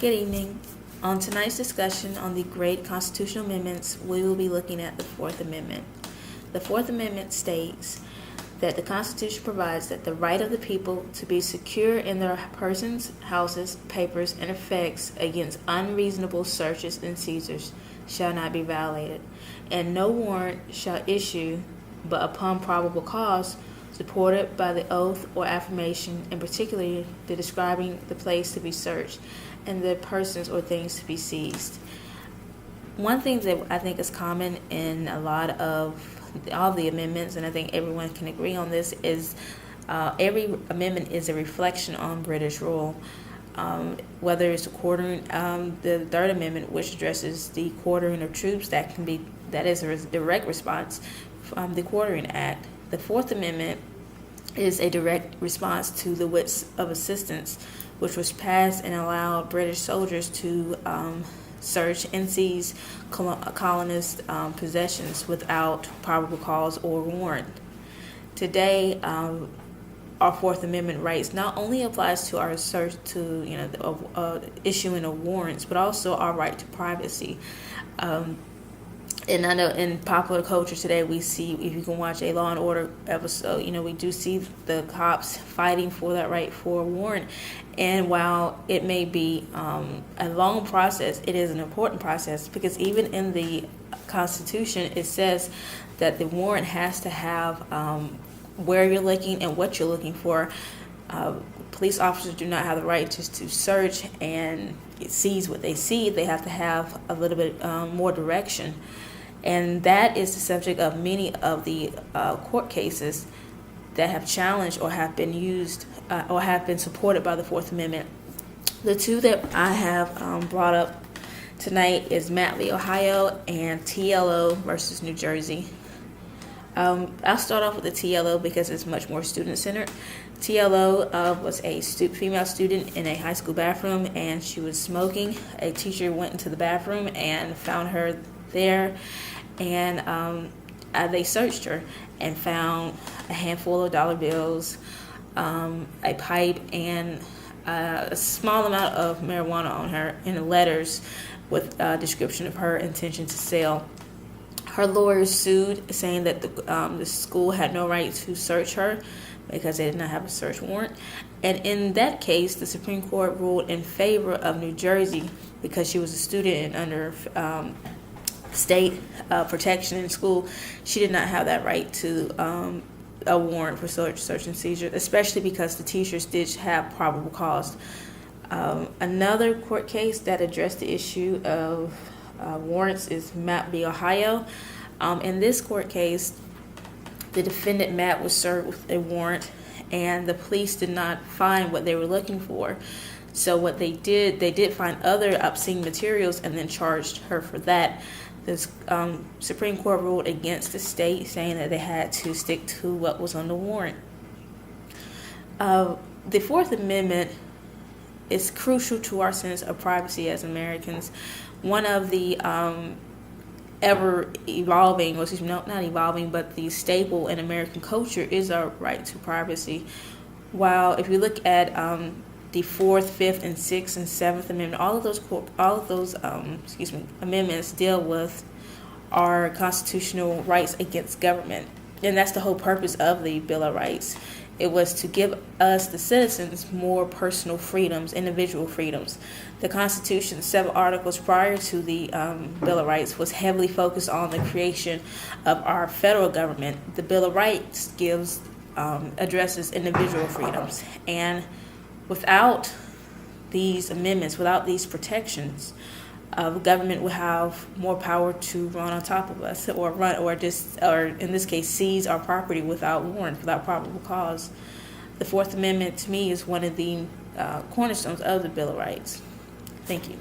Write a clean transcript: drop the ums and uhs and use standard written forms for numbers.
Good evening. On tonight's discussion on the great constitutional amendments, we will be looking at the Fourth Amendment. The Fourth Amendment states that the Constitution provides that the right of the people to be secure in their persons, houses, papers, and effects against unreasonable searches and seizures shall not be violated, and no warrant shall issue but upon probable cause supported by the oath or affirmation, and particularly the describing the place to be searched and the persons or things to be seized. One thing that I think is common in a lot of all the amendments, and I think everyone can agree on this, is every amendment is a reflection on British rule. Whether it's quartering, the Third Amendment, which addresses the quartering of troops, that is a direct response from the Quartering Act. The Fourth Amendment is a direct response to the Writs of Assistance, which was passed and allowed British soldiers to search and seize colonist possessions without probable cause or warrant. Today, our Fourth Amendment rights not only applies to our search to issuing of warrants, but also our right to privacy. And I know in popular culture today, we see, if you can watch a Law and Order episode, we do see the cops fighting for that right for a warrant. And while it may be a long process, it is an important process, because even in the Constitution, it says that the warrant has to have where you're looking and what you're looking for. Police officers do not have the right just to search and seize what they see. They have to have a little bit more direction. And that is the subject of many of the court cases that have challenged or have been used or have been supported by the Fourth Amendment. The two that I have brought up tonight is Matt v. Ohio and TLO versus New Jersey. I'll start off with the TLO because it's much more student-centered. TLO was a female student in a high school bathroom, and she was smoking. A teacher went into the bathroom and found her there, and they searched her and found a handful of dollar bills, a pipe, and a small amount of marijuana on her in letters with a description of her intention to sell. Her lawyers sued, saying that the school had no right to search her because they did not have a search warrant. And in that case, the Supreme Court ruled in favor of New Jersey because she was a student and under state protection in school. She did not have that right to a warrant for search and seizure, especially because the teachers did have probable cause. Another court case that addressed the issue of warrants is Matt v. Ohio. In this court case, the defendant Matt was served with a warrant, and the police did not find what they were looking for. So what they did find other obscene materials and then charged her for that. The Supreme Court ruled against the state, saying that they had to stick to what was on the warrant. The Fourth Amendment is crucial to our sense of privacy as Americans. One of the ever evolving, not evolving, but the staple in American culture is our right to privacy. While if you look at the Fourth, Fifth, and Sixth and Seventh Amendment, all of those amendments deal with our constitutional rights against government, and that's the whole purpose of the Bill of Rights. It was to give us, the citizens, more personal freedoms, individual freedoms. The Constitution, 7 articles prior to the Bill of Rights, was heavily focused on the creation of our federal government. The Bill of Rights addresses individual freedoms. And without these amendments, without these protections, the government would have more power to run on top of us, or in this case, seize our property without warrant, without probable cause. The Fourth Amendment, to me, is one of the cornerstones of the Bill of Rights. Thank you.